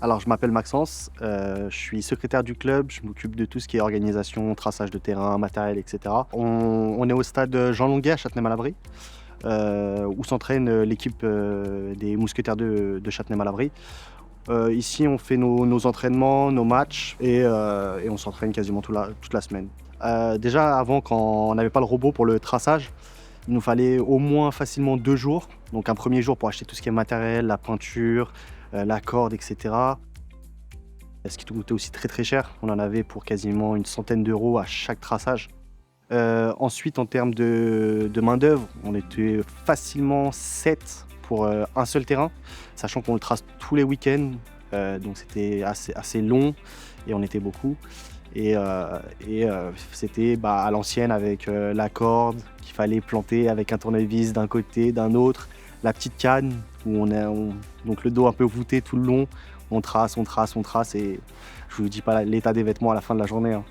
Alors, je m'appelle Maxence, je suis secrétaire du club, je m'occupe de tout ce qui est organisation, traçage de terrain, matériel, et cetera. On est au stade Jean Longuet à Châtenay-Malabry, où s'entraîne l'équipe des mousquetaires de Châtenay-Malabry. Ici, on fait nos entraînements, nos matchs et on s'entraîne quasiment toute la semaine. Déjà, avant, quand on n'avait pas le robot pour le traçage, il nous fallait au moins facilement 2 jours. Donc un premier jour pour acheter tout ce qui est matériel, la peinture, la corde, et cetera. Ce qui tout coûtait aussi très, très cher. On en avait pour quasiment une centaine d'euros à chaque traçage. Ensuite, en termes de main-d'œuvre, on était facilement 7 pour un seul terrain, sachant qu'on le trace tous les week-ends. Donc c'était assez long et on était beaucoup. C'était à l'ancienne avec la corde qu'il fallait planter avec un tournevis d'un côté, d'un autre, la petite canne où donc le dos un peu voûté tout le long. On trace, on trace, on trace et je vous dis pas l'état des vêtements à la fin de la journée, hein,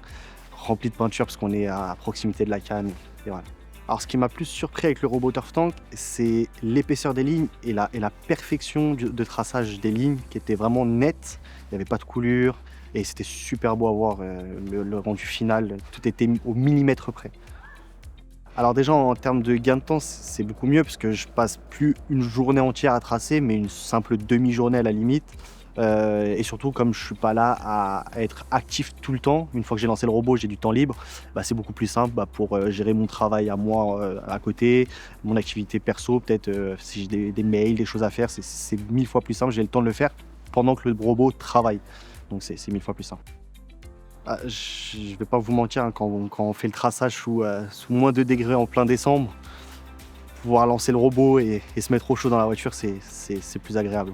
rempli de peinture parce qu'on est à proximité de la canne et voilà. Alors ce qui m'a plus surpris avec le robot Turf Tank, c'est l'épaisseur des lignes et la perfection de traçage des lignes qui était vraiment nette. Il n'y avait pas de coulure et c'était super beau à voir, le rendu final, tout était au millimètre près. Alors déjà en termes de gain de temps, c'est beaucoup mieux parce que je passe plus une journée entière à tracer, mais une simple demi-journée à la limite. Et surtout comme je suis pas là à être actif tout le temps, une fois que j'ai lancé le robot, j'ai du temps libre, c'est beaucoup plus simple, pour, gérer mon travail à moi, à côté, mon activité perso, peut-être, si j'ai des mails, des choses à faire, c'est 1000 fois plus simple, j'ai le temps de le faire pendant que le robot travaille. Donc c'est 1000 fois plus simple. Je vais pas vous mentir, hein, quand on fait le traçage sous -2 degrés en plein décembre, pouvoir lancer le robot et se mettre au chaud dans la voiture, c'est plus agréable.